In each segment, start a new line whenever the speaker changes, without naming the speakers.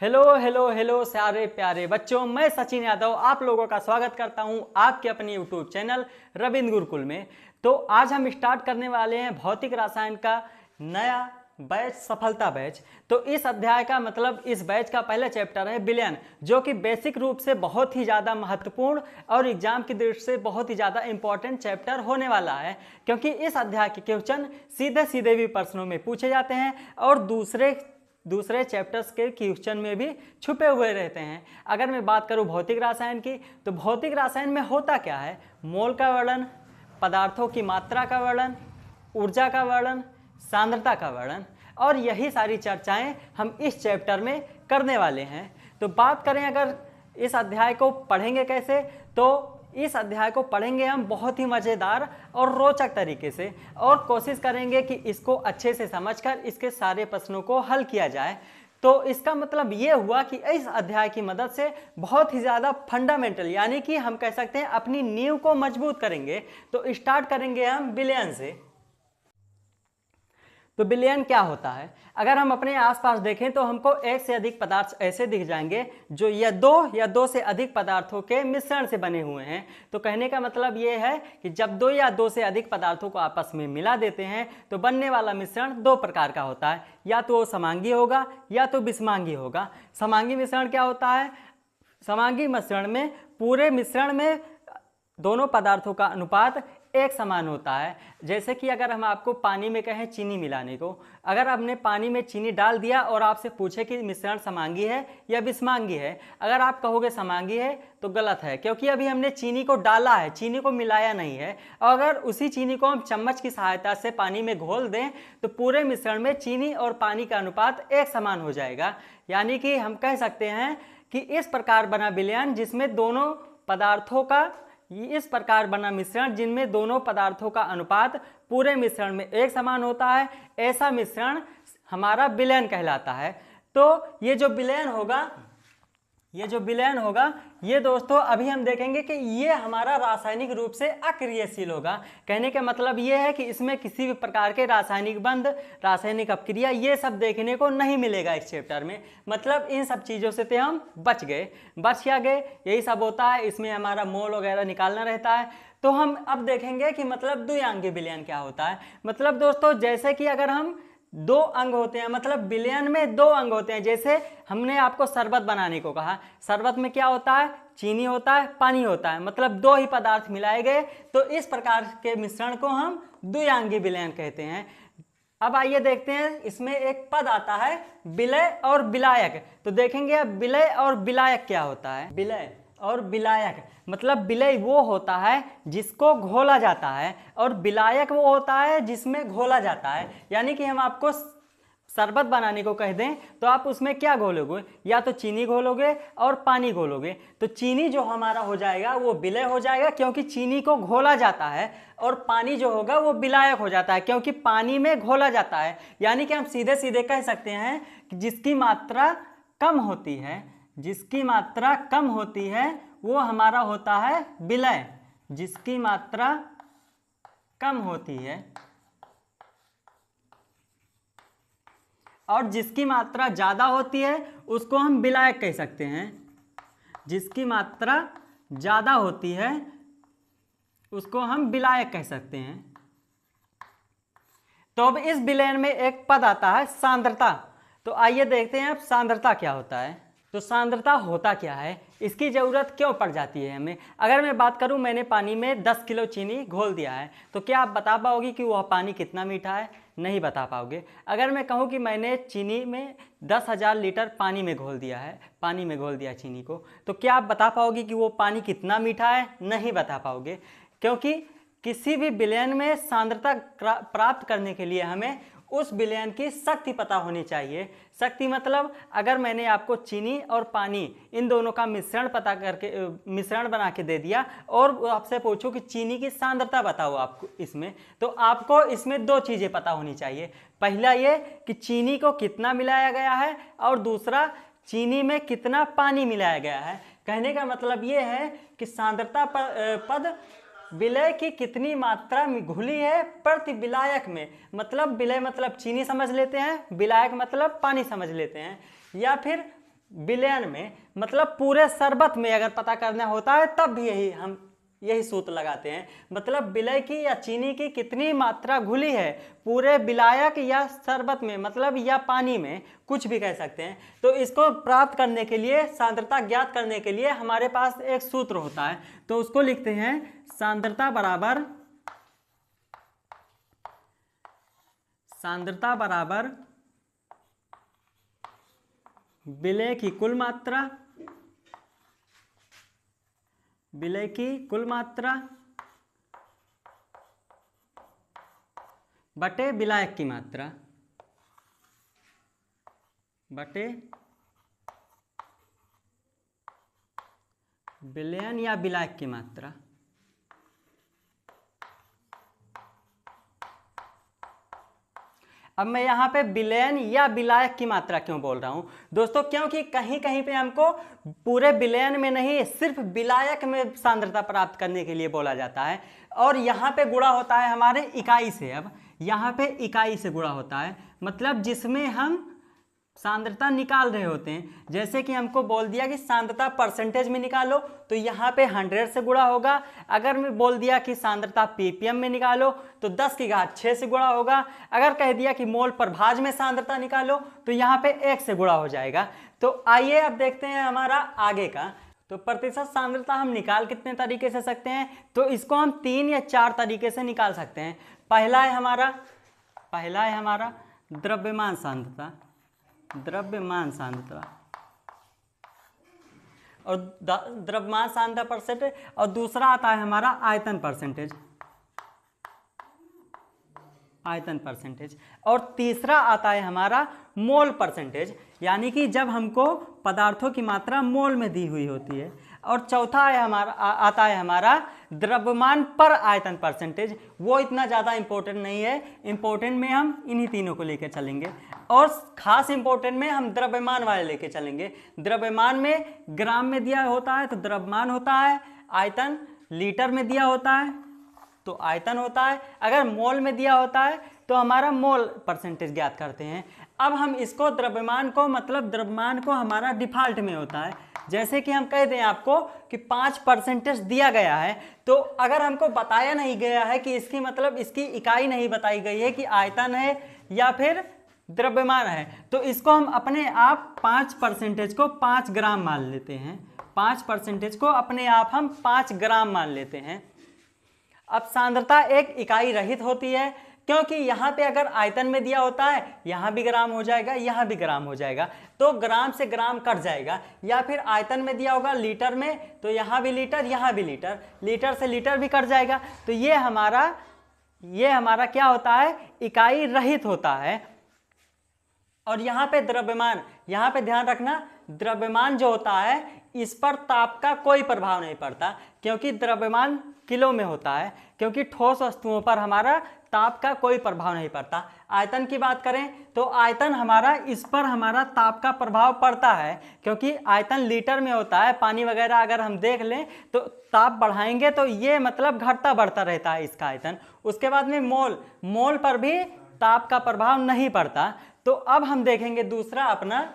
Hello hello hello सारे प्यारे बच्चों, मैं सचिन यादव आप लोगों का स्वागत करता हूं आपके अपने यूट्यूब चैनल रविंद्र गुरुकुल में। तो आज हम स्टार्ट करने वाले हैं भौतिक रसायन का नया बैच, सफलता बैच। तो इस अध्याय का मतलब इस बैच का पहला चैप्टर है विलयन, जो कि बेसिक रूप से बहुत ही ज़्यादा महत्वपूर्ण और एग्जाम की दृष्टि से बहुत ही ज़्यादा इंपॉर्टेंट चैप्टर होने वाला है, क्योंकि इस अध्याय के क्वेश्चन सीधे सीधे भी प्रश्नों में पूछे जाते हैं और दूसरे चैप्टर्स के क्वेश्चन में भी छुपे हुए रहते हैं। अगर मैं बात करूं भौतिक रसायन की, तो भौतिक रसायन में होता क्या है? मोल का वर्णन, पदार्थों की मात्रा का वर्णन, ऊर्जा का वर्णन, सांद्रता का वर्णन, और यही सारी चर्चाएं हम इस चैप्टर में करने वाले हैं। तो बात करें अगर इस अध्याय को पढ़ेंगे कैसे, तो इस अध्याय को पढ़ेंगे हम बहुत ही मज़ेदार और रोचक तरीके से, और कोशिश करेंगे कि इसको अच्छे से समझकर इसके सारे प्रश्नों को हल किया जाए। तो इसका मतलब ये हुआ कि इस अध्याय की मदद से बहुत ही ज़्यादा फंडामेंटल, यानी कि हम कह सकते हैं अपनी नींव को मजबूत करेंगे। तो स्टार्ट करेंगे हम विलयन से। तो विलयन क्या होता है? अगर हम अपने आसपास देखें तो हमको एक से अधिक पदार्थ ऐसे दिख जाएंगे जो या दो से अधिक पदार्थों के मिश्रण से बने हुए हैं। तो कहने का मतलब ये है कि जब दो या दो से अधिक पदार्थों को आपस में मिला देते हैं तो बनने वाला मिश्रण दो प्रकार का होता है, या तो समांगी होगा या तो विषमांगी होगा। समांगी मिश्रण क्या होता है? समांगी मिश्रण में पूरे मिश्रण में दोनों पदार्थों का अनुपात एक समान होता है। जैसे कि अगर हम आपको पानी में कहें चीनी मिलाने को, अगर आपने पानी में चीनी डाल दिया और आपसे पूछे कि मिश्रण समांगी है या विषमांगी है, अगर आप कहोगे समांगी है तो गलत है, क्योंकि अभी हमने चीनी को डाला है, चीनी को मिलाया नहीं है। और अगर उसी चीनी को हम चम्मच की सहायता से पानी में घोल दें तो पूरे मिश्रण में चीनी और पानी का अनुपात एक समान हो जाएगा। यानी कि हम कह सकते हैं कि इस प्रकार बना विलयन जिसमें दोनों पदार्थों का इस प्रकार बना मिश्रण जिनमें दोनों पदार्थों का अनुपात पूरे मिश्रण में एक समान होता है, ऐसा मिश्रण हमारा विलयन कहलाता है। तो ये जो विलयन होगा ये दोस्तों अभी हम देखेंगे कि ये हमारा रासायनिक रूप से अक्रियाशील होगा। कहने का मतलब ये है कि इसमें किसी भी प्रकार के रासायनिक बंध, रासायनिक अपक्रिया ये सब देखने को नहीं मिलेगा इस चैप्टर में। मतलब इन सब चीज़ों से तो हम बच क्या गए, यही सब होता है। इसमें हमारा मोल वगैरह निकालना रहता है। तो हम अब देखेंगे कि मतलब द्विआंगी विलयन क्या होता है। मतलब दोस्तों जैसे कि अगर हम दो अंग होते हैं, मतलब विलयन में दो अंग होते हैं। जैसे हमने आपको शरबत बनाने को कहा, शरबत में क्या होता है? चीनी होता है, पानी होता है, मतलब दो ही पदार्थ मिलाए गए। तो इस प्रकार के मिश्रण को हम द्विआंगी विलयन कहते हैं। अब आइए देखते हैं, इसमें एक पद आता है विलय और विलायक। तो देखेंगे अब विलय और विलायक क्या होता है। विलय और विलायक मतलब विलय वो होता है जिसको घोला जाता है, और विलायक वो होता है जिसमें घोला जाता है। यानी कि हम आपको शरबत बनाने को कह दें तो आप उसमें क्या घोलोगे? या तो चीनी घोलोगे और पानी घोलोगे। तो चीनी जो हमारा हो जाएगा वो विलय हो जाएगा, क्योंकि चीनी को घोला जाता है, और पानी जो होगा वो विलायक हो जाता है, क्योंकि पानी में घोला जाता है। यानी कि हम सीधे सीधे कह सकते हैं कि जिसकी मात्रा कम होती है वो हमारा होता है विलय। जिसकी मात्रा कम होती है और जिसकी मात्रा ज़्यादा होती है उसको हम विलायक कह सकते हैं। जिसकी मात्रा ज़्यादा होती है उसको हम विलायक कह सकते हैं। तो अब इस विलयन में एक पद आता है सांद्रता। तो आइए देखते हैं अब सांद्रता क्या होता है। तो सांद्रता होता क्या है, इसकी ज़रूरत क्यों पड़ जाती है हमें? अगर मैं बात करूं, मैंने पानी में 10 किलो चीनी घोल दिया है, तो क्या आप बता पाओगे कि वह पानी कितना मीठा है? नहीं बता पाओगे। अगर मैं कहूं कि मैंने चीनी में 10,000 लीटर पानी में घोल दिया चीनी को, तो क्या आप बता पाओगे कि वो पानी कितना मीठा है? नहीं बता पाओगे, क्योंकि किसी भी विलयन में सांद्रता प्राप्त करने के लिए हमें उस विलयन की शक्ति पता होनी चाहिए। शक्ति मतलब अगर मैंने आपको चीनी और पानी इन दोनों का मिश्रण बना के दे दिया और आपसे पूछो कि चीनी की सांद्रता बताओ आपको इसमें, तो आपको इसमें दो चीज़ें पता होनी चाहिए। पहला ये कि चीनी को कितना मिलाया गया है, और दूसरा चीनी में कितना पानी मिलाया गया है। कहने का मतलब ये है कि सांद्रता पद विलय की कितनी मात्रा में घुली है प्रति विलायक में। मतलब विलय मतलब चीनी समझ लेते हैं, विलायक मतलब पानी समझ लेते हैं। या फिर विलयन में, मतलब पूरे शरबत में अगर पता करना होता है तब भी यही सूत्र लगाते हैं। मतलब विलय की या चीनी की कितनी मात्रा घुली है पूरे विलायक या शरबत में, मतलब या पानी में, कुछ भी कह सकते हैं। तो इसको प्राप्त करने के लिए, सांद्रता ज्ञात करने के लिए हमारे पास एक सूत्र होता है, तो उसको लिखते हैं सांद्रता बराबर विलय की कुल मात्रा बटे विलायक की मात्रा बटे विलयन या विलायक की मात्रा। अब मैं यहाँ पे विलयन या विलायक की मात्रा क्यों बोल रहा हूँ दोस्तों, क्योंकि कहीं कहीं पे हमको पूरे विलयन में नहीं, सिर्फ विलायक में सांद्रता प्राप्त करने के लिए बोला जाता है। और यहाँ पे गुणा होता है हमारे इकाई से। अब यहाँ पे इकाई से गुणा होता है, मतलब जिसमें हम सांद्रता निकाल रहे होते हैं। जैसे कि हमको बोल दिया कि सांद्रता परसेंटेज में निकालो, तो यहाँ पे 100 से गुणा होगा। अगर मैं बोल दिया कि सांद्रता ppm में निकालो तो 10 की घात 6 से गुणा होगा। अगर कह दिया कि मोल प्रभाज में सांद्रता निकालो तो यहाँ पे 1 से गुणा हो जाएगा। तो आइए अब देखते हैं हमारा आगे का। तो प्रतिशत सांद्रता हम निकाल कितने तरीके से सकते हैं, तो इसको हम 3 या 4 तरीके से निकाल सकते हैं। पहला है हमारा द्रव्यमान सांद्रता और द्रव्यमान सांद्रता परसेंटेज, और दूसरा आता है हमारा आयतन परसेंटेज, और तीसरा आता है हमारा मोल परसेंटेज, यानी कि जब हमको पदार्थों की मात्रा मोल में दी हुई होती है। और चौथा है आता है हमारा द्रव्यमान पर आयतन परसेंटेज। वो इतना ज़्यादा इंपॉर्टेंट नहीं है, इंपॉर्टेंट में हम इन्हीं तीनों को लेकर चलेंगे, और खास इंपॉर्टेंट में हम द्रव्यमान वाले लेके चलेंगे। द्रव्यमान में ग्राम में दिया होता है तो द्रव्यमान होता है, आयतन लीटर में दिया होता है तो आयतन होता है, अगर मोल में दिया होता है तो हमारा मोल परसेंटेज ज्ञात करते हैं। अब हम इसको द्रव्यमान को हमारा डिफॉल्ट में होता है। जैसे कि हम कह दें आपको कि 5% दिया गया है, तो अगर हमको बताया नहीं गया है कि इसकी मतलब इसकी इकाई नहीं बताई गई है कि आयतन है या फिर द्रव्यमान है, तो इसको हम अपने आप 5% को 5 ग्राम मान लेते हैं। 5% को अपने आप हम 5 ग्राम मान लेते हैं। अब सांद्रता एक इकाई रहित होती है, क्योंकि यहाँ पे अगर आयतन में दिया होता है यहाँ भी ग्राम हो जाएगा, यहाँ भी ग्राम हो जाएगा, तो ग्राम से ग्राम कट जाएगा। या फिर आयतन में दिया होगा लीटर में तो यहाँ भी लीटर, यहाँ भी लीटर, लीटर से लीटर भी कट जाएगा। तो ये हमारा क्या होता है, इकाई रहित होता है। और यहाँ पे द्रव्यमान, यहाँ पे ध्यान रखना, द्रव्यमान जो होता है इस पर ताप का कोई प्रभाव नहीं पड़ता, क्योंकि द्रव्यमान किलो में होता है, क्योंकि ठोस वस्तुओं पर हमारा ताप का कोई प्रभाव नहीं पड़ता। आयतन की बात करें तो आयतन इस पर हमारा ताप का प्रभाव पड़ता है, क्योंकि आयतन लीटर में होता है। पानी वगैरह अगर हम देख लें तो ताप बढ़ाएंगे तो ये मतलब घटता बढ़ता रहता है इसका आयतन। उसके बाद में मोल पर भी ताप का प्रभाव नहीं पड़ता। तो अब हम देखेंगे दूसरा अपना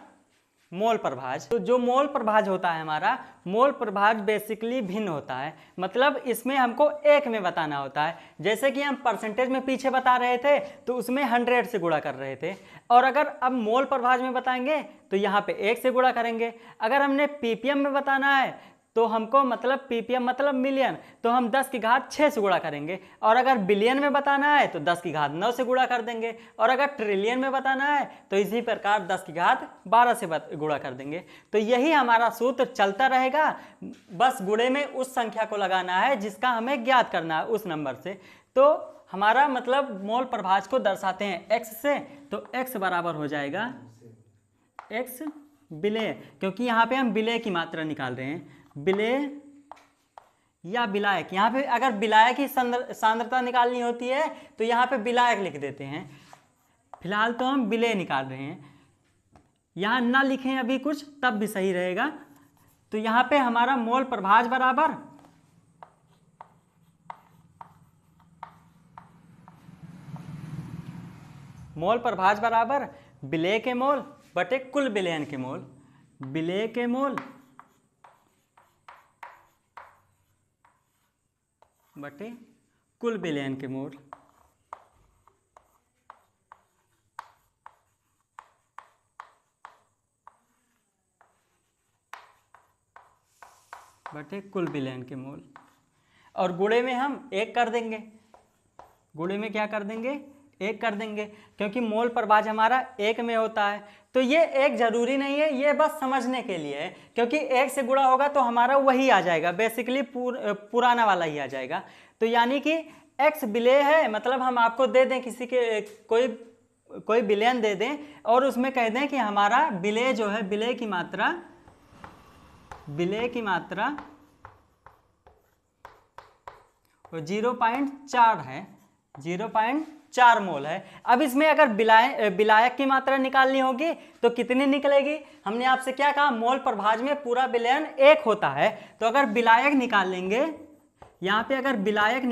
मोल प्रभाज। तो जो मोल प्रभाज होता है हमारा, मोल प्रभाज बेसिकली भिन्न होता है, मतलब इसमें हमको एक में बताना होता है। जैसे कि हम परसेंटेज में पीछे बता रहे थे तो उसमें 100 से गुणा कर रहे थे, और अगर अब मोल प्रभाज में बताएंगे तो यहाँ पे 1 से गुणा करेंगे। अगर हमने ppm में बताना है तो हमको मतलब ppm मतलब मिलियन, तो हम 10 की घात 6 से गुणा करेंगे। और अगर बिलियन में बताना है तो 10 की घात 9 से गुणा कर देंगे। और अगर ट्रिलियन में बताना है तो इसी प्रकार 10 की घात 12 से गुणा कर देंगे। तो यही हमारा सूत्र चलता रहेगा, बस गुणे में उस संख्या को लगाना है जिसका हमें ज्ञात करना है उस नंबर से। तो हमारा मतलब मोल प्रभाज को दर्शाते हैं x से, तो x बराबर हो जाएगा x विलेय, क्योंकि यहाँ पे हम विलेय की मात्रा निकाल रहे हैं। विलेय या विलायक, यहाँ पे अगर विलायक की सांद्रता निकालनी होती है तो यहाँ पे विलायक लिख देते हैं। फिलहाल तो हम विलेय निकाल रहे हैं, यहाँ ना लिखें अभी कुछ तब भी सही रहेगा। तो यहाँ पे हमारा मोल प्रभाज बराबर विलेय के मोल बटे कुल विलयन के मोल। विलेय के मोल बटे कुल विलयन के मोल। बटे कुल विलयन के मोल। और गुणे में हम 1 कर देंगे, गुणे में क्या कर देंगे 1 कर देंगे, क्योंकि मोल प्रभाज हमारा 1 में होता है। तो ये 1 जरूरी नहीं है, ये बस समझने के लिए है, क्योंकि 1 से गुणा होगा तो हमारा वही आ जाएगा, बेसिकली पुराना वाला ही आ जाएगा। तो यानी कि x विलेय है, मतलब हम आपको दे दें किसी के कोई विलयन दे दें और उसमें कह दें कि हमारा विलेय जो है, विलेय की मात्रा 0.4 है, 0.4 मोल है। अब इसमें अगर विलायक की मात्रा निकालनी होगी तो कितनी निकलेगी? हमने आपसे क्या कहा, मोल प्रभाज में पूरा विलयन 1 होता है। तो अगर विलायक निकाल लेंगे, यहां पे अगर विलायक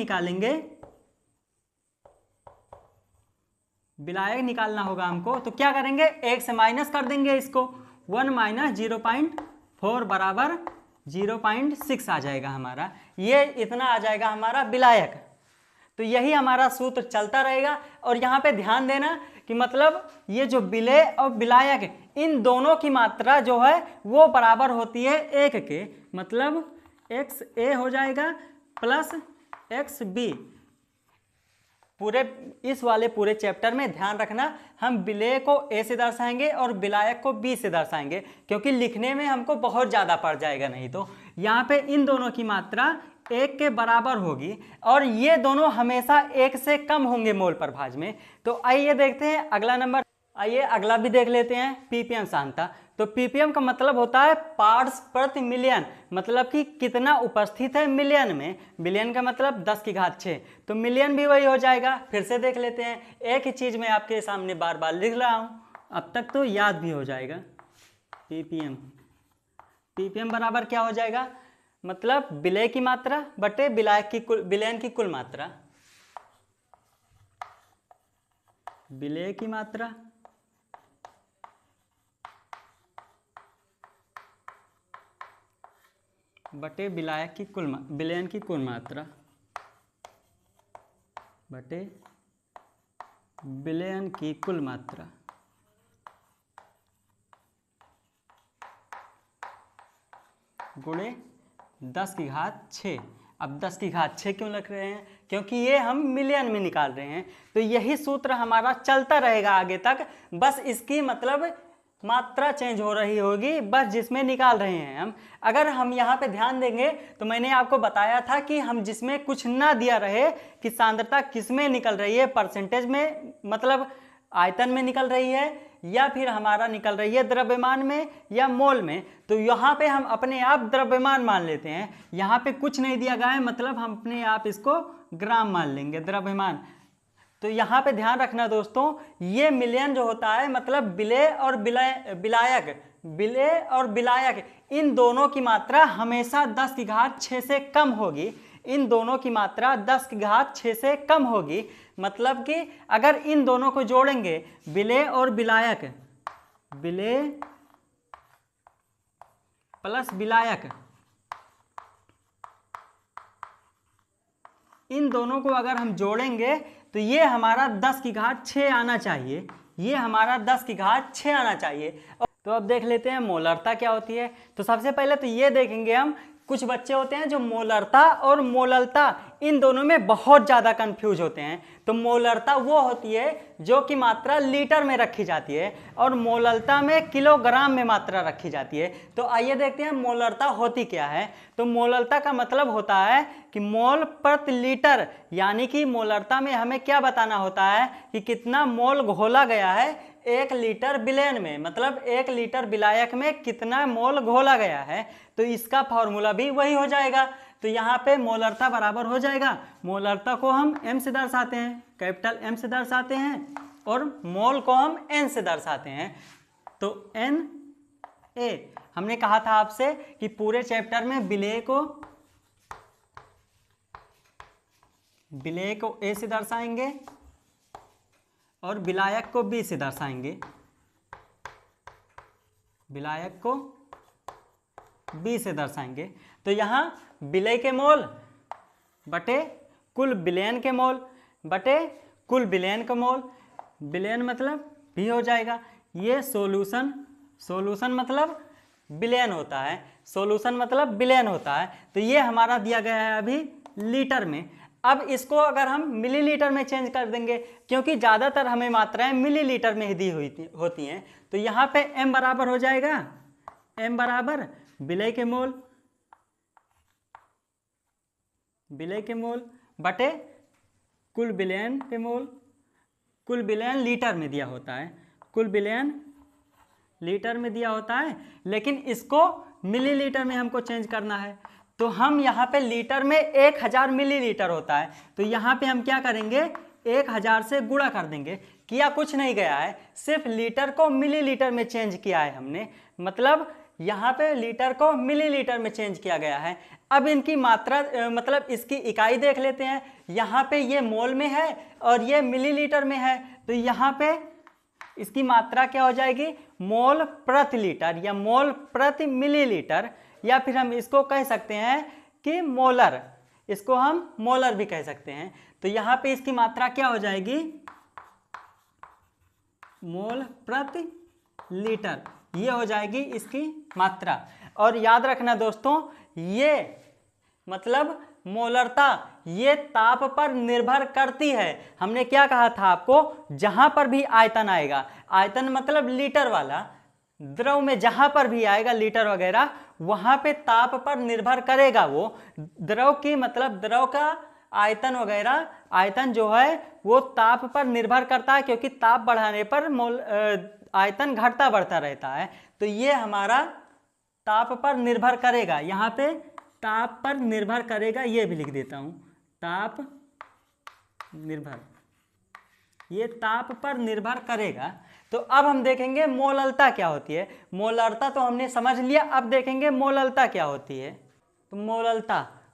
निकालना होगा हमको, तो क्या करेंगे 1 से माइनस कर देंगे इसको, 1 माइनस 0.4 बराबर 0.6 आ जाएगा हमारा, ये इतना आ जाएगा हमारा विलायक। तो यही हमारा सूत्र चलता रहेगा। और यहाँ पे ध्यान देना कि मतलब ये जो विलेय और विलायक इन दोनों की मात्रा जो है वो बराबर होती है 1 के, मतलब XA हो जाएगा प्लस XB। इस वाले पूरे चैप्टर में ध्यान रखना, हम विलेय को A से दर्शाएंगे और विलायक को B से दर्शाएंगे, क्योंकि लिखने में हमको बहुत ज़्यादा पड़ जाएगा नहीं तो। यहाँ पे इन दोनों की मात्रा 1 के बराबर होगी और ये दोनों हमेशा 1 से कम होंगे मोल प्रभाज में। तो आइए देखते हैं अगला नंबर, आइए अगला भी देख लेते हैं, पीपीएम सांद्रता। तो पीपीएम का मतलब होता है पार्ट्स प्रति मिलियन, मतलब कि कितना उपस्थित है मिलियन में। मिलियन का मतलब 10⁶, तो मिलियन भी वही हो जाएगा। फिर से देख लेते हैं, एक ही चीज मैं आपके सामने बार बार लिख रहा हूं, अब तक तो याद भी हो जाएगा। पीपीएम बराबर क्या हो जाएगा, मतलब विलेय की मात्रा बटे विलयन की कुल मात्रा, विलेय की मात्रा बटे विलयन की कुल मात्रा बटे विलयन की कुल मात्रा। गुणे 10⁶। अब 10⁶ क्यों लिख रहे हैं, क्योंकि ये हम मिलियन में निकाल रहे हैं। तो यही सूत्र हमारा चलता रहेगा आगे तक, बस इसकी मतलब मात्रा चेंज हो रही होगी, बस जिसमें निकाल रहे हैं हम। अगर हम यहाँ पे ध्यान देंगे तो मैंने आपको बताया था कि हम जिसमें कुछ ना दिया रहे कि सांद्रता किस में निकल रही है, परसेंटेज में मतलब आयतन में निकल रही है या फिर हमारा निकल रही है द्रव्यमान में या मोल में, तो यहाँ पे हम अपने आप द्रव्यमान मान लेते हैं। यहाँ पे कुछ नहीं दिया गया है, मतलब हम अपने आप इसको ग्राम मान लेंगे, द्रव्यमान। तो यहाँ पे ध्यान रखना दोस्तों, ये मिलियन जो होता है मतलब विलेय और विलायक इन दोनों की मात्रा हमेशा 10⁶ से कम होगी, इन दोनों की मात्रा 10⁶ से कम होगी। मतलब कि अगर इन दोनों को जोड़ेंगे, विलेय और विलायक, विलेय प्लस विलायक, इन दोनों को अगर हम जोड़ेंगे तो ये हमारा 10⁶ आना चाहिए, ये हमारा 10⁶ आना चाहिए। तो अब देख लेते हैं मोलरता क्या होती है। तो सबसे पहले तो ये देखेंगे हम, कुछ बच्चे होते हैं जो मोलरता और मोललता इन दोनों में बहुत ज़्यादा कंफ्यूज होते हैं। तो मोलरता वो होती है जो कि मात्रा लीटर में रखी जाती है और मोललता में किलोग्राम में मात्रा रखी जाती है। तो आइए देखते हैं मोलरता होती क्या है। तो मोलरता का मतलब होता है कि मोल प्रति लीटर, यानी कि मोलरता में हमें क्या बताना होता है कि कितना मोल घोला गया है 1 लीटर विलयन में, मतलब 1 लीटर विलायक में कितना मोल घोला गया है। तो इसका फॉर्मूला भी वही हो जाएगा। तो यहाँ पे मोलरता बराबर हो जाएगा, मोलरता को हम m से दर्शाते हैं, कैपिटल M से दर्शाते हैं, और मोल को हम n से दर्शाते हैं। तो Na, हमने कहा था आपसे कि पूरे चैप्टर में विलेय को A से दर्शाएंगे और विलायक को B से दर्शाएंगे, विलायक को बी से दर्शाएंगे। तो यहाँ विलय के मोल बटे कुल विलयन के मोल बटे कुल विलयन का मोल, विलयन मतलब भी हो जाएगा। ये सोल्यूशन मतलब विलयन होता है, सोल्यूशन मतलब विलयन होता है। तो ये हमारा दिया गया है अभी लीटर में। अब इसको अगर हम मिलीलीटर में चेंज कर देंगे, क्योंकि ज़्यादातर हमें मात्राएं मिलीलीटर में ही दी हुई होती हैं, तो यहाँ पे m बराबर हो जाएगा, m बराबर विलय के मोल बटे कुल विलयन के मोल। कुल विलयन लीटर में दिया होता है, कुल विलयन लीटर में दिया होता है, लेकिन इसको मिलीलीटर में हमको चेंज करना है। तो हम यहाँ पे लीटर में 1000 मिलीलीटर होता है, तो यहाँ पे हम क्या करेंगे, 1000 से गुणा कर देंगे। किया कुछ नहीं गया है, सिर्फ लीटर को मिलीलीटर में चेंज किया है हमने, मतलब यहाँ पे लीटर को मिलीलीटर में चेंज किया गया है। अब इनकी मात्रा मतलब इसकी इकाई देख लेते हैं। यहाँ पे ये मोल में है और ये मिलीलीटर में है, तो यहाँ पे इसकी मात्रा क्या हो जाएगी, मोल प्रति लीटर या मोल प्रति मिलीलीटर, या फिर हम इसको कह सकते हैं कि मोलर, इसको हम मोलर भी कह सकते हैं। तो यहाँ पे इसकी मात्रा क्या हो जाएगी, मोल प्रति लीटर, ये हो जाएगी इसकी मात्रा। और याद रखना दोस्तों, ये मतलब मोलरता ये ताप पर निर्भर करती है। हमने क्या कहा था आपको, जहां पर भी आयतन आएगा, आयतन मतलब लीटर वाला, द्रव में जहां पर भी आएगा लीटर वगैरह, वहां पे ताप पर निर्भर करेगा वो। द्रव की मतलब द्रव का आयतन वगैरह, आयतन जो है वो ताप पर निर्भर करता है, क्योंकि ताप बढ़ाने पर आयतन घटता बढ़ता रहता है। तो ये हमारा ताप पर निर्भर करेगा, यहाँ पे ताप पर निर्भर करेगा, ये भी लिख देता हूँ, ताप निर्भर, ये ताप पर निर्भर करेगा। तो अब हम देखेंगे मोललता क्या होती है। मोलरता तो हमने समझ लिया, अब देखेंगे मोललता क्या होती है। तो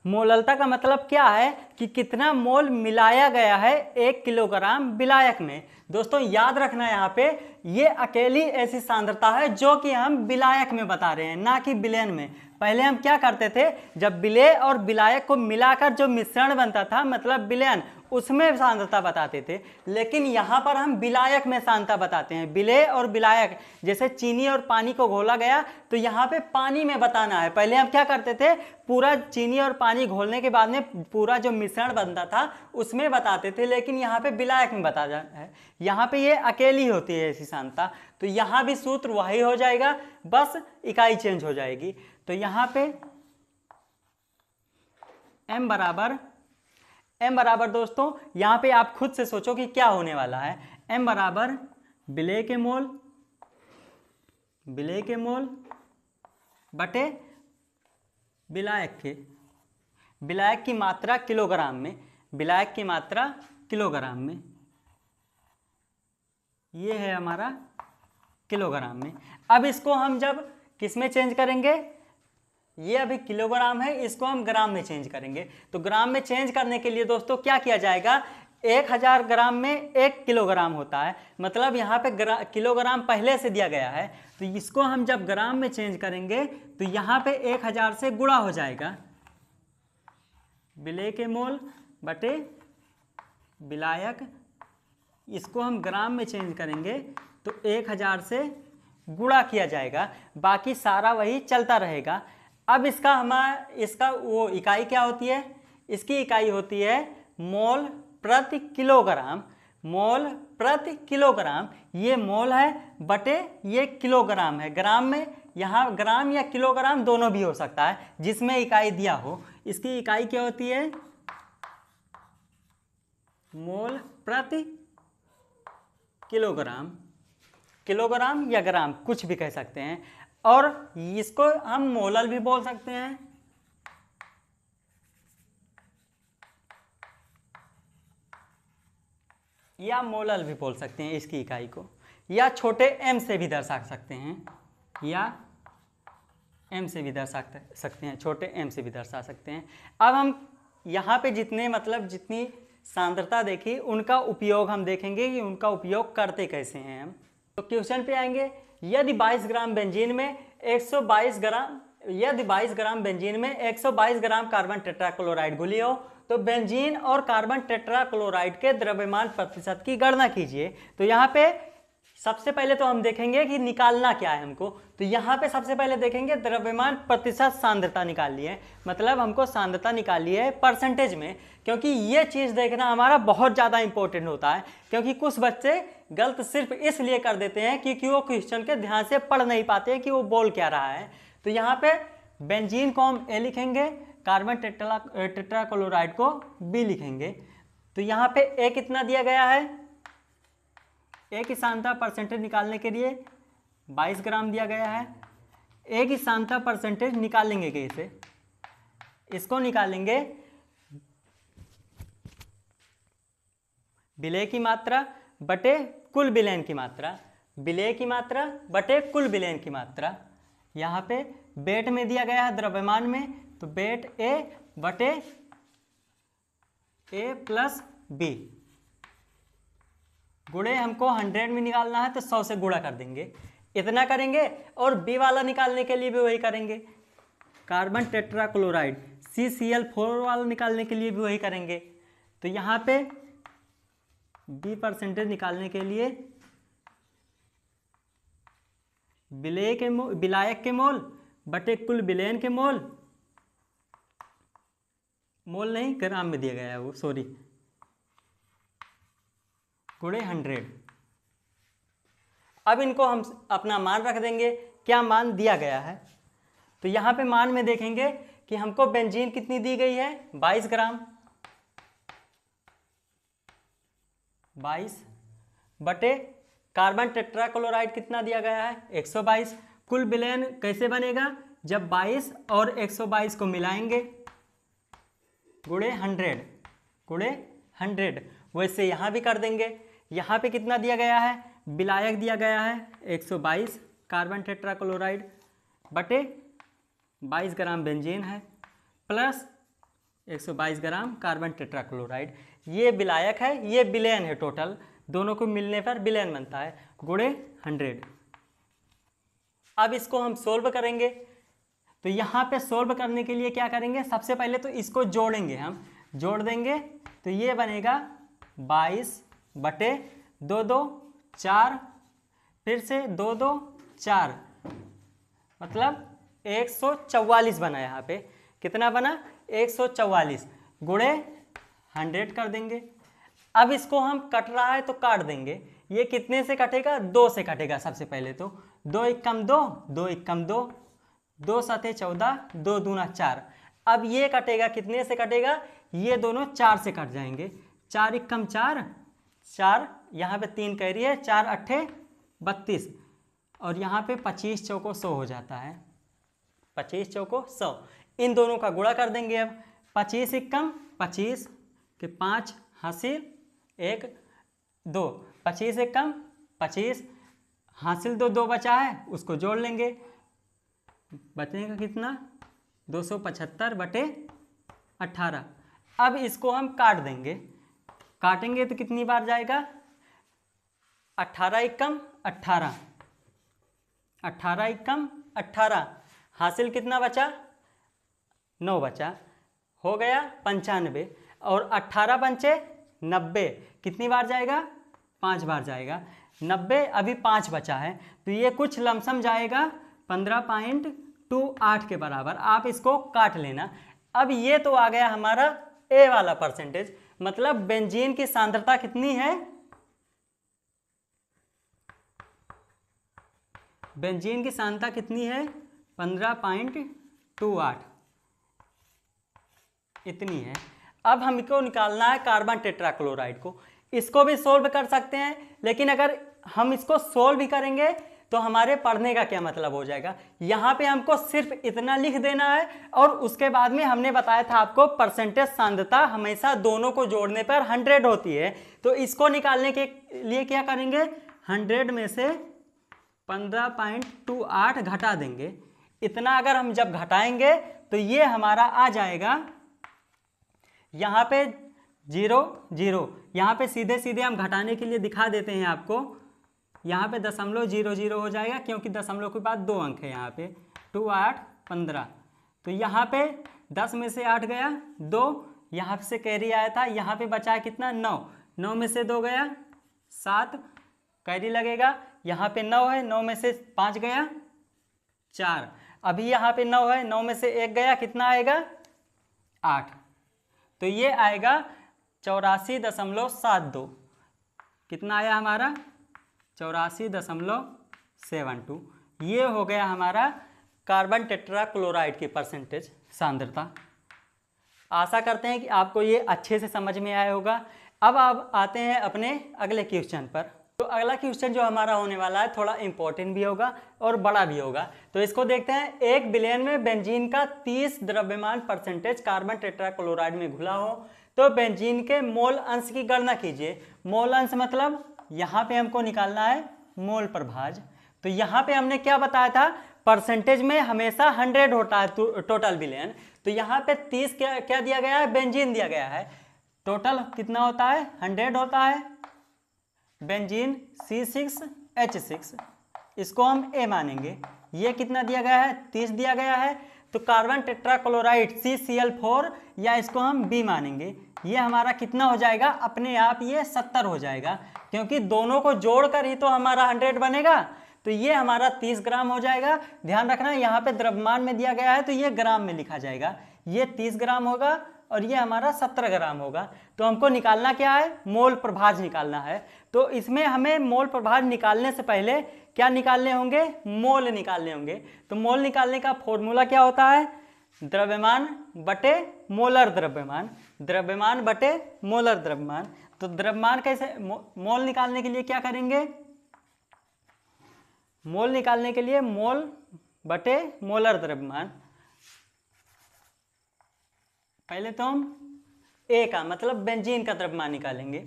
मोललता का मतलब क्या है कि कितना मोल मिलाया गया है 1 किलोग्राम विलायक में। दोस्तों याद रखना, यहाँ पे ये अकेली ऐसी सांद्रता है जो कि हम विलायक में बता रहे हैं, ना कि विलयन में। पहले हम क्या करते थे, जब विलेय और विलायक को मिलाकर जो मिश्रण बनता था, मतलब विलयन, उसमें सांद्रता बताते थे। लेकिन यहाँ पर हम विलायक में सांद्रता बताते हैं, विलेय और विलायक। जैसे चीनी और पानी को घोला गया, तो यहाँ पे पानी में बताना है। पहले हम क्या करते थे, पूरा चीनी और पानी घोलने के बाद में पूरा जो मिश्रण बनता था उसमें बताते थे, लेकिन यहाँ पे विलायक में बताया है। यहाँ पे ये अकेली होती है ऐसी सांद्रता। तो यहाँ भी सूत्र वही हो जाएगा, बस इकाई चेंज हो जाएगी। तो यहाँ पे m बराबर दोस्तों, यहाँ पे आप खुद से सोचो कि क्या होने वाला है। m बराबर विलेय के मोल बटे विलायक की मात्रा किलोग्राम में, विलायक की मात्रा किलोग्राम में, ये है हमारा किलोग्राम में। अब इसको हम जब किस में चेंज करेंगे, ये अभी किलोग्राम है, इसको हम ग्राम में चेंज करेंगे। तो ग्राम में चेंज करने के लिए दोस्तों क्या किया जाएगा, 1000 ग्राम में 1 किलोग्राम होता है, मतलब यहाँ पे किलोग्राम पहले से दिया गया है। तो इसको हम जब ग्राम में चेंज करेंगे तो यहाँ पे 1000 से गुणा हो जाएगा, विलेय के मोल बटे विलायक। इसको हम ग्राम में चेंज करेंगे तो 1000 से गुणा किया जाएगा, बाकी सारा वही चलता रहेगा। अब इसका वो इकाई क्या होती है, इसकी इकाई होती है मोल प्रति किलोग्राम, मोल प्रति किलोग्राम। ये मोल है बटे ये किलोग्राम है। ग्राम में यहाँ ग्राम या किलोग्राम दोनों भी हो सकता है, जिसमें इकाई दिया हो। इसकी इकाई क्या होती है, मोल प्रति किलोग्राम, किलोग्राम या ग्राम कुछ भी कह सकते हैं। और इसको हम मोलल भी बोल सकते हैं, या मोलल भी बोल सकते हैं इसकी इकाई को, या छोटे m से भी दर्शा सकते हैं, या m से भी दर्शा सकते हैं, छोटे m से भी दर्शा सकते हैं। अब हम यहाँ पे जितनी सांद्रता देखी, उनका उपयोग हम देखेंगे कि उनका उपयोग करते कैसे हैं हम। तो क्वेश्चन पे आएंगे, यदि 22 ग्राम बेंजीन में 122 ग्राम यदि 22 ग्राम बेंजीन में 122 ग्राम कार्बन टेट्राक्लोराइड घुली हो तो बेंजीन और कार्बन टेट्राक्लोराइड के द्रव्यमान प्रतिशत की गणना कीजिए। तो यहाँ पे सबसे पहले तो हम देखेंगे कि निकालना क्या है हमको। तो यहाँ पे सबसे पहले देखेंगे द्रव्यमान प्रतिशत सांद्रता निकालनी है, मतलब हमको सांद्रता निकालनी है परसेंटेज में, क्योंकि ये चीज़ देखना हमारा बहुत ज़्यादा इंपॉर्टेंट होता है। क्योंकि कुछ बच्चे गलत सिर्फ इसलिए कर देते हैं क्योंकि वो क्वेश्चन के ध्यान से पढ़ नहीं पाते कि वो बोल क्या रहा है। तो यहाँ पे बेंजीन को हम ए लिखेंगे, कार्बन टेट्राक्लोराइड को बी लिखेंगे। तो यहाँ पे ए कितना दिया गया है, ए की सांद्रता परसेंटेज निकालने के लिए 22 ग्राम दिया गया है। ए की सांद्रता परसेंटेज निकालेंगे कैसे, इसको निकालेंगे विलेय की मात्रा बटे कुल विलयन की मात्रा, विलेय की मात्रा बटे कुल विलयन की मात्रा। यहाँ पे बेट में दिया गया है द्रव्यमान में, तो बेट ए बटे ए प्लस बी, गुणे हमको 100 में निकालना है तो 100 से गुणा कर देंगे, इतना करेंगे। और बी वाला निकालने के लिए भी वही करेंगे, कार्बन टेट्राक्लोराइड CCl4 वाला निकालने के लिए भी वही करेंगे। तो यहाँ पे बी परसेंटेज निकालने के लिए विलायक के मोल बटे कुल विलयन के मोल, मोल नहीं ग्राम में दिया गया है वो, सॉरी, गुणे 100। अब इनको हम अपना मान रख देंगे, क्या मान दिया गया है। तो यहाँ पे मान में देखेंगे कि हमको बेंजीन कितनी दी गई है 22 ग्राम, 22 बटे कार्बन टेट्राक्लोराइड कितना दिया गया है 122। कुल विलयन कैसे बनेगा, जब 22 और 122 को मिलाएंगे, गुणे 100, गुणे 100। वैसे यहाँ भी कर देंगे। यहाँ पे कितना दिया गया है, विलायक दिया गया है 122 कार्बन टेट्राक्लोराइड बटे 22 ग्राम बेंजीन है प्लस 122 ग्राम कार्बन टेट्राक्लोराइड। ये विलायक है, ये विलयन है, टोटल दोनों को मिलने पर विलयन बनता है, गुणे 100। अब इसको हम सोल्व करेंगे। तो यहाँ पे सोल्व करने के लिए क्या करेंगे, सबसे पहले तो इसको जोड़ेंगे, हम जोड़ देंगे। तो ये बनेगा 22 बटे 2 2 4, फिर से 2 2 4, मतलब 144 बना। यहाँ पे कितना बना 144, गुणे 100 कर देंगे। अब इसको हम कट रहा है तो काट देंगे। ये कितने से कटेगा, 2 से कटेगा। सबसे पहले तो 2 एकम 2, 2 एकम 2, 2 सते 14, 2 दूना 4। अब ये कटेगा, कितने से कटेगा, ये दोनों 4 से कट जाएंगे। 4 एकम 4, 4 यहाँ पे 3 कैरी है, 4 अट्ठे 32, और यहाँ पे 25 चौको 100 हो जाता है, 25 चौको 100। इन दोनों का गुणा कर देंगे। अब 25 एकम 25 के 5 हासिल 1 2, 25 एकम 25 हासिल 2 2 बचा है, उसको जोड़ लेंगे, बचेगा कितना 275 बटे 18। अब इसको हम काट देंगे, काटेंगे तो कितनी बार जाएगा, 18 एकम 18, 18 एकम 18, हासिल कितना बचा 9 बचा, हो गया 95, और 18 पंचे 90, कितनी बार जाएगा 5 बार जाएगा, 90 अभी 5 बचा है, तो ये कुछ लमसम जाएगा 15.28 के बराबर। आप इसको काट लेना। अब ये तो आ गया हमारा ए वाला परसेंटेज, मतलब बेंजीन की सांद्रता कितनी है, बेंजीन की सांद्रता कितनी है 15.28, इतनी है। अब हमको निकालना है कार्बन टेट्राक्लोराइड को। इसको भी सोल्व कर सकते हैं, लेकिन अगर हम इसको सोल्व भी करेंगे तो हमारे पढ़ने का क्या मतलब हो जाएगा। यहाँ पे हमको सिर्फ इतना लिख देना है, और उसके बाद में हमने बताया था आपको परसेंटेज सांद्रता हमेशा दोनों को जोड़ने पर 100 होती है। तो इसको निकालने के लिए क्या करेंगे, 100 में से 15.28 घटा देंगे। इतना अगर हम जब घटाएंगे तो ये हमारा आ जाएगा, यहाँ पे 0 0, यहाँ पे सीधे सीधे हम घटाने के लिए दिखा देते हैं आपको। यहाँ पे 0.00 हो जाएगा, क्योंकि दशमलव के बाद 2 अंक है यहाँ पे, 28 15। तो यहाँ पे 10 में से 8 गया 2, यहाँ से कैरी आया था, यहाँ पे बचा है कितना 9, 9 में से 2 गया 7, कैरी लगेगा। यहाँ पे 9 है, 9 में से 5 गया 4, अभी यहाँ पे 9 है, 9 में से 1 गया, कितना आएगा 8। तो ये आएगा 84.72। कितना आया हमारा 84.72। ये हो गया हमारा कार्बन टेट्राक्लोराइड की परसेंटेज सांद्रता। आशा करते हैं कि आपको ये अच्छे से समझ में आया होगा। अब आप आते हैं अपने अगले क्वेश्चन पर। तो अगला क्वेश्चन जो हमारा होने वाला है थोड़ा इंपॉर्टेंट भी होगा और बड़ा भी होगा। तो इसको देखते हैं। 1 बिलियन में बेंजीन का 30 द्रव्यमान परसेंटेज कार्बन टेट्राक्लोराइड में घुला हो तो बेंजीन के मोल अंश की गणना कीजिए। मोल अंश मतलब यहाँ पे हमको निकालना है मोल प्रभाज। तो यहाँ पे हमने क्या बताया था, परसेंटेज में हमेशा 100 होता है टोटल बिलियन। तो यहाँ पे 30 क्या दिया गया है, बेंजीन दिया गया है। टोटल कितना होता है 100 होता है। बेंजीन C6H6, इसको हम A मानेंगे। ये कितना दिया गया है 30 दिया गया है। तो कार्बन टेट्राक्लोराइड CCl4 या इसको हम B मानेंगे। ये हमारा कितना हो जाएगा, अपने आप ये 70 हो जाएगा, क्योंकि दोनों को जोड़कर ही तो हमारा 100 बनेगा। तो ये हमारा 30 ग्राम हो जाएगा। ध्यान रखना यहाँ पे द्रव्यमान में दिया गया है तो ये ग्राम में लिखा जाएगा। ये 30 ग्राम होगा और ये हमारा 17 ग्राम होगा। तो हमको निकालना क्या है, मोल प्रभाज निकालना है। तो इसमें हमें मोल प्रभाज निकालने से पहले क्या निकालने होंगे, मोल निकालने होंगे। तो मोल निकालने का फॉर्मूला क्या होता है, द्रव्यमान बटे मोलर द्रव्यमान, द्रव्यमान बटे मोलर द्रव्यमान। तो द्रव्यमान कैसे, मोल निकालने के लिए क्या करेंगे, मोल निकालने के लिए मोल बटे मोलर द्रव्यमान। पहले तो हम ए का मतलब बेंजीन का द्रव्यमान निकालेंगे,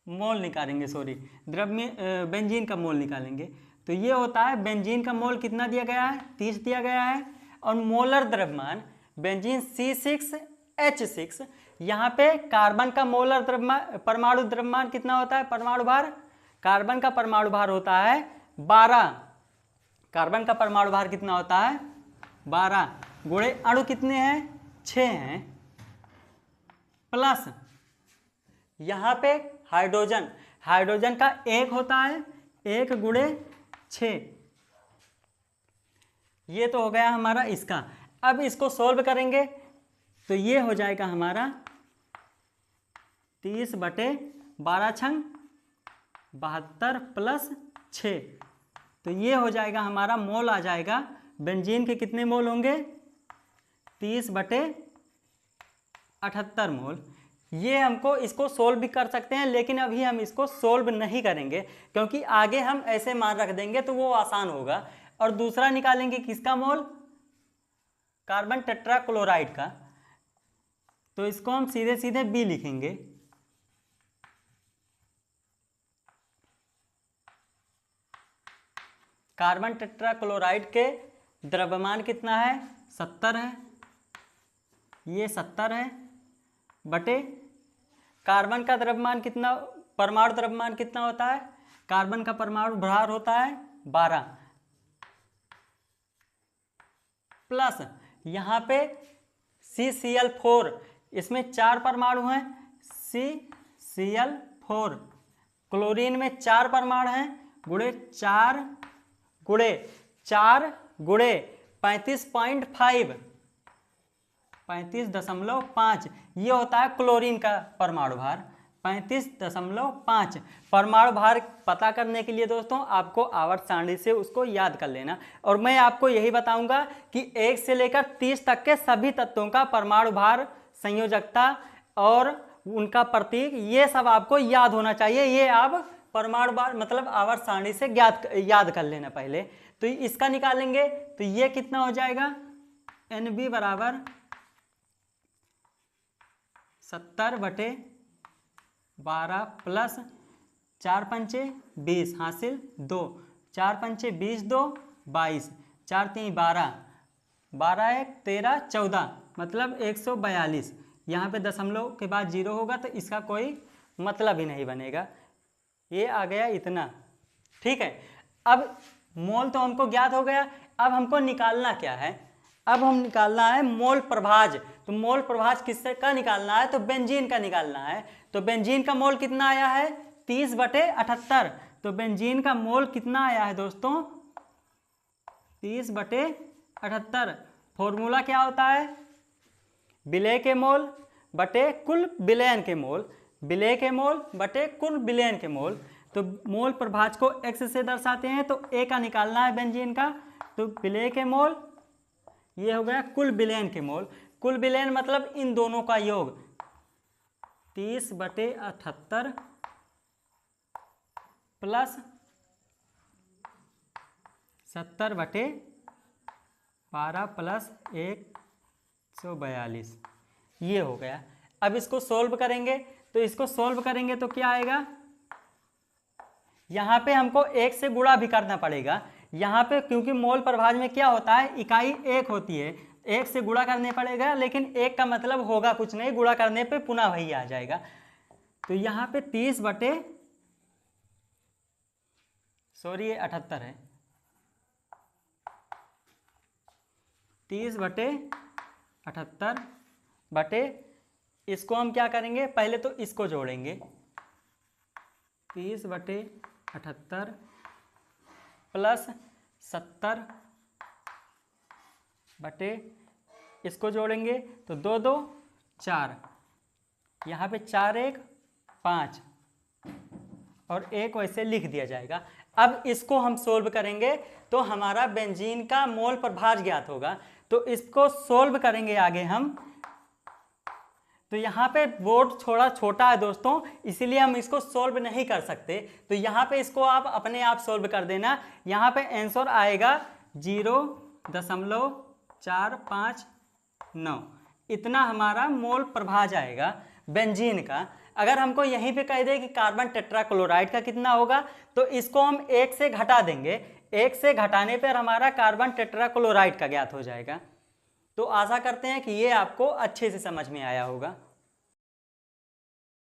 मोल निकालेंगे, सॉरी बेंजीन का मोल निकालेंगे। तो ये होता है बेंजीन का मोल कितना दिया गया है 30 दिया गया है। और मोलर द्रव्यमान बेंजीन C6H6, यहाँ पे कार्बन का मोलर द्रव्यमान परमाणु द्रव्यमान कितना होता है, परमाणु भार, कार्बन का परमाणु भार होता है 12। कार्बन का परमाणु भार कितना होता है 12, गुणे अणु कितने हैं 6 हैं, प्लस यहाँ पे हाइड्रोजन, हाइड्रोजन का 1 होता है, 1 गुणे 6। ये तो हो गया हमारा इसका। अब इसको सोल्व करेंगे तो ये हो जाएगा हमारा 30 बटे 12 छंग 72 प्लस 6। तो ये हो जाएगा हमारा मोल आ जाएगा। बेंजीन के कितने मोल होंगे 30 बटे 78 मोल। ये हमको इसको सोल्व भी कर सकते हैं, लेकिन अभी हम इसको सोल्व नहीं करेंगे क्योंकि आगे हम ऐसे मान रख देंगे तो वो आसान होगा। और दूसरा निकालेंगे किसका मोल, कार्बन टेट्राक्लोराइड का। तो इसको हम सीधे सीधे बी लिखेंगे। कार्बन टेट्राक्लोराइड के द्रव्यमान कितना है 70 है, ये 70 है, बटे कार्बन का द्रव्यमान कितना, परमाणु द्रव्यमान कितना होता है, कार्बन का परमाणु भार होता है 12, प्लस यहाँ पे CCl4, इसमें 4 परमाणु हैं, CCl4, क्लोरीन में 4 परमाणु हैं, गुणे 4 गुणे 4 गुणे 35.5, 35.5, ये होता है क्लोरीन का परमाणु भार 35.5। परमाणु भार पता करने के लिए दोस्तों आपको आवर्त सारणी से उसको याद कर लेना। और मैं आपको यही बताऊंगा कि 1 से लेकर 30 तक के सभी तत्वों का परमाणु भार, संयोजकता और उनका प्रतीक, ये सब आपको याद होना चाहिए। ये आप परमाणु भार मतलब आवर्त सारणी से याद कर लेना पहले। तो इसका निकालेंगे तो ये कितना हो जाएगा, NB बराबर 70 बटे 12 प्लस 4 पंचे 20 हासिल 2, 4 पंचे 20 2 22, 4 3 12, 12 1 13 14, मतलब 142। यहाँ पे दशमलव के बाद 0 होगा तो इसका कोई मतलब ही नहीं बनेगा। ये आ गया इतना, ठीक है। अब मोल तो हमको ज्ञात हो गया। अब हमको निकालना क्या है, अब हम निकालना है मोल प्रभाज। तो मोल प्रभाज किससे का निकालना है, तो बेंजीन का निकालना है। तो बेंजीन का मोल कितना आया है, 30/78। तो बेंजीन का मोल कितना आया है दोस्तों, 30/78। फॉर्मूला क्या होता है, विलेय के मोल बटे कुल विलयन के मोल, विलेय के मोल बटे कुल विलयन के मोल। तो मोल प्रभाज को x से दर्शाते हैं, तो a का निकालना है बेंजीन का। तो विलेय के मोल ये हो गया कुल विलयन के मोल। कुल विलयन मतलब इन दोनों का योग, 30/78 प्लस 70/12 प्लस 142, ये हो गया। अब इसको सोल्व करेंगे, तो इसको सोल्व करेंगे तो क्या आएगा, यहाँ पे हमको 1 से गुणा भी करना पड़ेगा। यहाँ पे क्योंकि मोल प्रभाज में क्या होता है, इकाई 1 होती है, 1 से गुणा करने पड़ेगा, लेकिन 1 का मतलब होगा कुछ नहीं, गुणा करने पे पुनः वही आ जाएगा। तो यहाँ पे 78 है, 30/78 बटे, इसको हम क्या करेंगे, पहले तो इसको जोड़ेंगे, 30/78 प्लस 70 बटे, इसको जोड़ेंगे तो 2 2 4, यहाँ पे 4 1 5 और 1 वैसे लिख दिया जाएगा। अब इसको हम सोल्व करेंगे तो हमारा बेंजीन का मोल प्रभाज ज्ञात होगा। तो इसको सोल्व करेंगे आगे हम। तो यहाँ पे बोर्ड थोड़ा छोटा है दोस्तों, इसीलिए हम इसको सोल्व नहीं कर सकते। तो यहाँ पे इसको आप अपने आप सोल्व कर देना। यहाँ पे आंसर आएगा 0.459, इतना हमारा मोल प्रभाज आएगा बेंजीन का। अगर हमको यहीं पे कह दे कि कार्बन टेट्राक्लोराइड का कितना होगा, तो इसको हम 1 से घटा देंगे, 1 से घटाने पर हमारा कार्बन टेट्राक्लोराइड का ज्ञात हो जाएगा। तो आशा करते हैं कि ये आपको अच्छे से समझ में आया होगा।